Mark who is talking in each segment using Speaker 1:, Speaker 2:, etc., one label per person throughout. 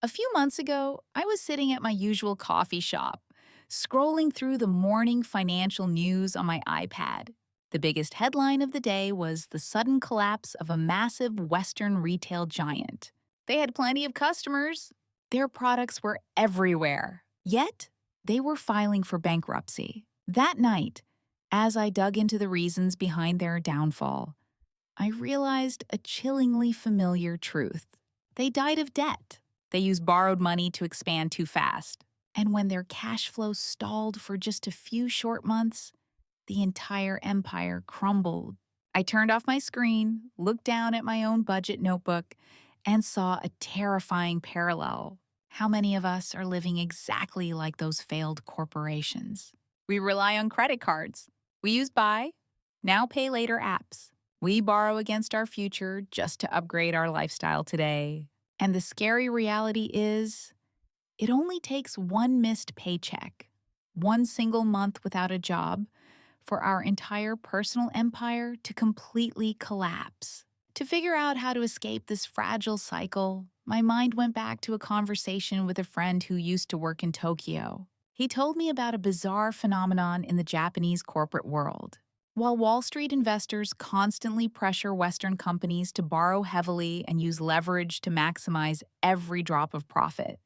Speaker 1: A few months ago, I was sitting at my usual coffee shop, scrolling through the morning financial news on my iPad. The biggest headline of the day was the sudden collapse of a massive Western retail giant. They had plenty of customers. Their products were everywhere. Yet, they were filing for bankruptcy. That night, as I dug into the reasons behind their downfall, I realized a chillingly familiar truth. They died of debt. They used borrowed money to expand too fast. And when their cash flow stalled for just a few short months, the entire empire crumbled. I turned off my screen, looked down at my own budget notebook, and saw a terrifying parallel. How many of us are living exactly like those failed corporations? We rely on credit cards. We use buy, now pay later apps. We borrow against our future just to upgrade our lifestyle today. And the scary reality is, it only takes one missed paycheck, one single month without a job, for our entire personal empire to completely collapse. To figure out how to escape this fragile cycle, my mind went back to a conversation with a friend who used to work in Tokyo. He told me about a bizarre phenomenon in the Japanese corporate world. While Wall Street investors constantly pressure Western companies to borrow heavily and use leverage to maximize every drop of profit,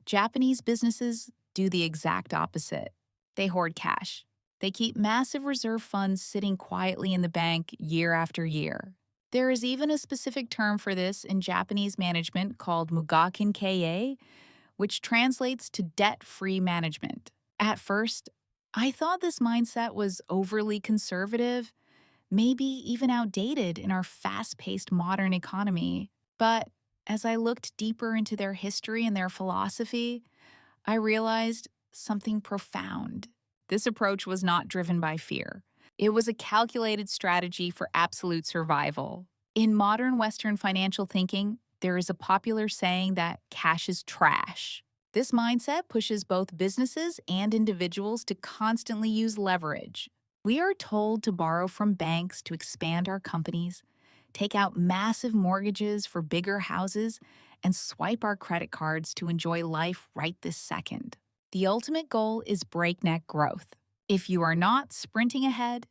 Speaker 1: Japanese businesses do the exact opposite. They hoard cash. They keep massive reserve funds sitting quietly in the bank year after year. There is even a specific term for this in Japanese management called Mugakkin Keiei, which translates to debt-free management. At first, I thought this mindset was overly conservative, maybe even outdated in our fast-paced modern economy. But as I looked deeper into their history and their philosophy, I realized something profound. This approach was not driven by fear. It was a calculated strategy for absolute survival. In modern Western financial thinking, there is a popular saying that cash is trash. This mindset pushes both businesses and individuals to constantly use leverage. We are told to borrow from banks to expand our companies, take out massive mortgages for bigger houses, and swipe our credit cards to enjoy life right this second. The ultimate goal is breakneck growth. If you are not sprinting ahead,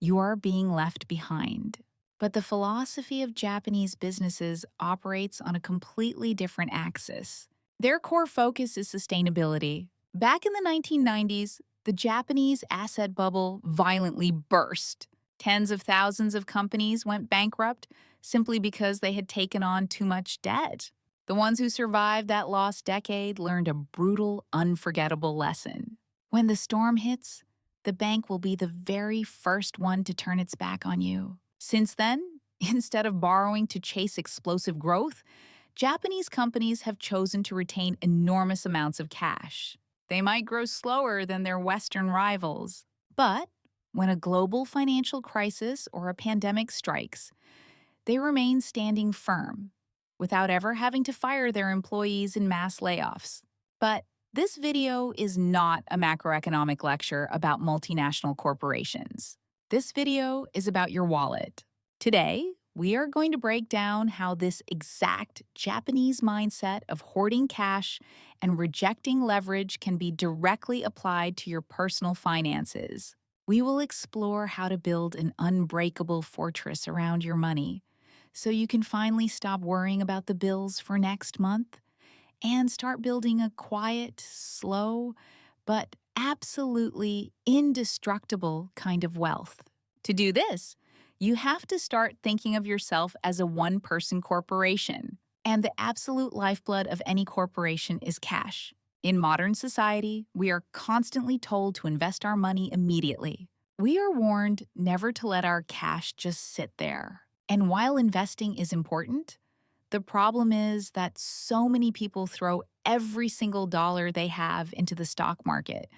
Speaker 1: you are being left behind. But the philosophy of Japanese businesses operates on a completely different axis. Their core focus is sustainability. Back in the 1990s, the Japanese asset bubble violently burst. Tens of thousands of companies went bankrupt simply because they had taken on too much debt. The ones who survived that lost decade learned a brutal, unforgettable lesson. When the storm hits, the bank will be the very first one to turn its back on you. Since then, instead of borrowing to chase explosive growth, Japanese companies have chosen to retain enormous amounts of cash. They might grow slower than their Western rivals, but when a global financial crisis or a pandemic strikes, they remain standing firm, without ever having to fire their employees in mass layoffs. But this video is not a macroeconomic lecture about multinational corporations. This video is about your wallet. Today, we are going to break down how this exact Japanese mindset of hoarding cash and rejecting leverage can be directly applied to your personal finances. We will explore how to build an unbreakable fortress around your money, so you can finally stop worrying about the bills for next month and start building a quiet, slow, but absolutely indestructible kind of wealth. To do this, you have to start thinking of yourself as a one-person corporation. And the absolute lifeblood of any corporation is cash. In modern society, we are constantly told to invest our money immediately. We are warned never to let our cash just sit there. And while investing is important, the problem is that so many people throw every single dollar they have into the stock market,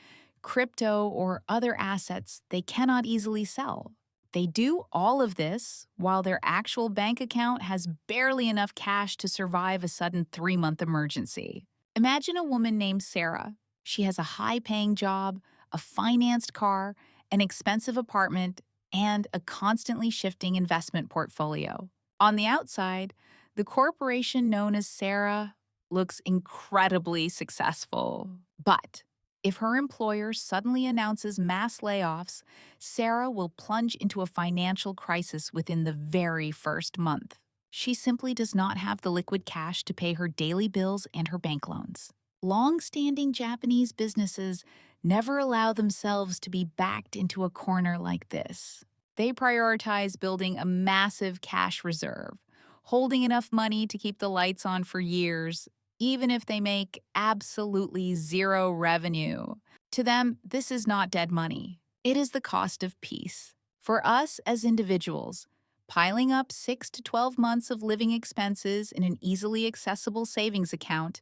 Speaker 1: crypto, or other assets they cannot easily sell. They do all of this while their actual bank account has barely enough cash to survive a sudden 3-month emergency. Imagine a woman named Sarah. She has a high-paying job, a financed car, an expensive apartment, and a constantly shifting investment portfolio. On the outside, the corporation known as Sarah looks incredibly successful. But if her employer suddenly announces mass layoffs, Sarah will plunge into a financial crisis within the very first month. She simply does not have the liquid cash to pay her daily bills and her bank loans. Long-standing Japanese businesses never allow themselves to be backed into a corner like this. They prioritize building a massive cash reserve, holding enough money to keep the lights on for years, even if they make absolutely zero revenue. To them, this is not dead money. It is the cost of peace. For us as individuals, piling up 6 to 12 months of living expenses in an easily accessible savings account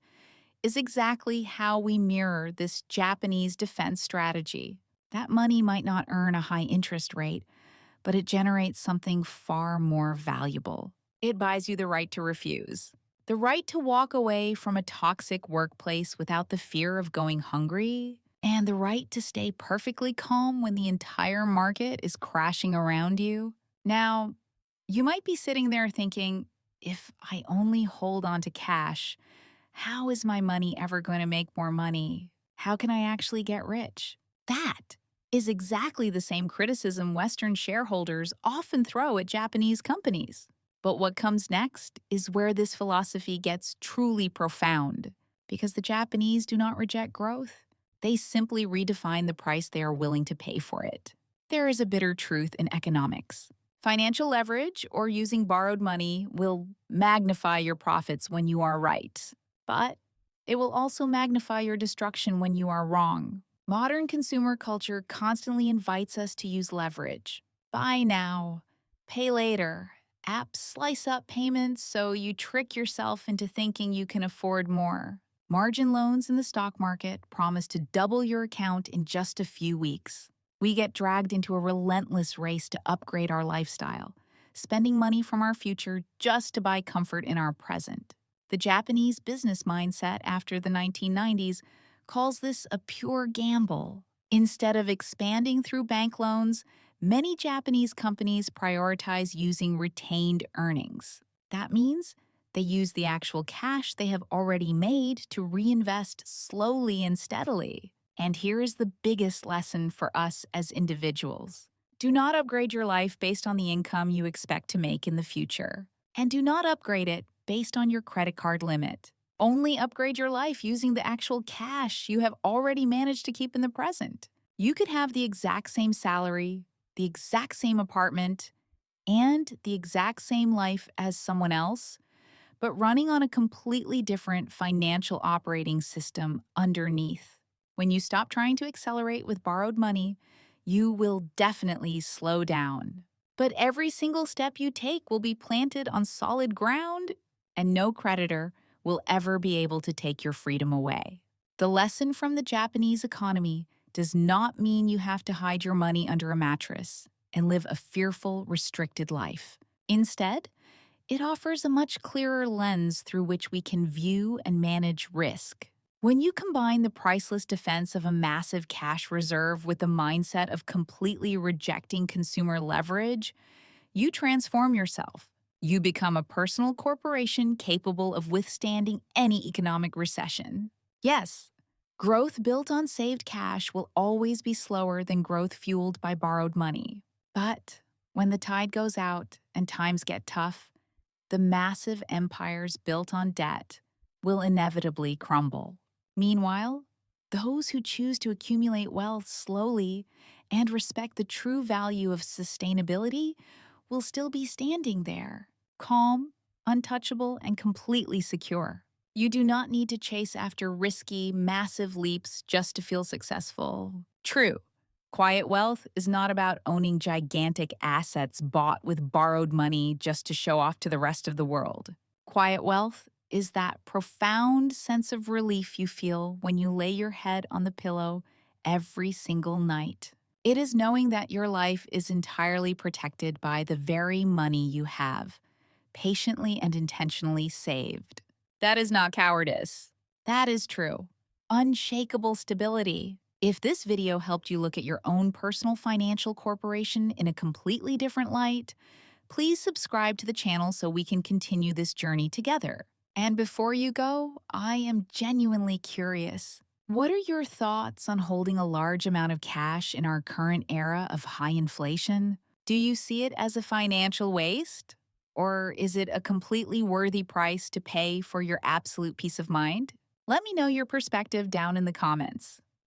Speaker 1: is exactly how we mirror this Japanese defense strategy. That money might not earn a high interest rate, but it generates something far more valuable. It buys you the right to refuse. The right to walk away from a toxic workplace without the fear of going hungry, and the right to stay perfectly calm when the entire market is crashing around you. Now, you might be sitting there thinking, if I only hold on to cash, how is my money ever going to make more money? How can I actually get rich? That is exactly the same criticism Western shareholders often throw at Japanese companies. But what comes next is where this philosophy gets truly profound, because the Japanese do not reject growth. They simply redefine the price they are willing to pay for it. There is a bitter truth in economics. Financial leverage or using borrowed money will magnify your profits when you are right, but it will also magnify your destruction when you are wrong. Modern consumer culture constantly invites us to use leverage. Buy now, pay later. Apps slice up payments so you trick yourself into thinking you can afford more. Margin loans in the stock market promise to double your account in just a few weeks. We get dragged into a relentless race to upgrade our lifestyle, spending money from our future just to buy comfort in our present. The Japanese business mindset after the 1990s calls this a pure gamble. Instead of expanding through bank loans, many Japanese companies prioritize using retained earnings. That means they use the actual cash they have already made to reinvest slowly and steadily. And here is the biggest lesson for us as individuals. Do not upgrade your life based on the income you expect to make in the future. And do not upgrade it based on your credit card limit. Only upgrade your life using the actual cash you have already managed to keep in the present. You could have the exact same salary, the exact same apartment, and the exact same life as someone else, but running on a completely different financial operating system underneath. When you stop trying to accelerate with borrowed money, you will definitely slow down. But every single step you take will be planted on solid ground, and no creditor will ever be able to take your freedom away. The lesson from the Japanese economy does not mean you have to hide your money under a mattress and live a fearful, restricted life. Instead, it offers a much clearer lens through which we can view and manage risk. When you combine the priceless defense of a massive cash reserve with the mindset of completely rejecting consumer leverage, you transform yourself. You become a personal corporation capable of withstanding any economic recession. Yes, growth built on saved cash will always be slower than growth fueled by borrowed money. But when the tide goes out and times get tough, the massive empires built on debt will inevitably crumble. Meanwhile, those who choose to accumulate wealth slowly and respect the true value of sustainability will still be standing there, calm, untouchable, and completely secure. You do not need to chase after risky, massive leaps just to feel successful. True, quiet wealth is not about owning gigantic assets bought with borrowed money just to show off to the rest of the world. Quiet wealth is that profound sense of relief you feel when you lay your head on the pillow every single night. It is knowing that your life is entirely protected by the very money you have, patiently and intentionally saved. That is not cowardice. That is true. Unshakable stability. If this video helped you look at your own personal financial corporation in a completely different light, please subscribe to the channel so we can continue this journey together. And before you go, I am genuinely curious. What are your thoughts on holding a large amount of cash in our current era of high inflation? Do you see it as a financial waste? Or is it a completely worthy price to pay for your absolute peace of mind? Let me know your perspective down in the comments.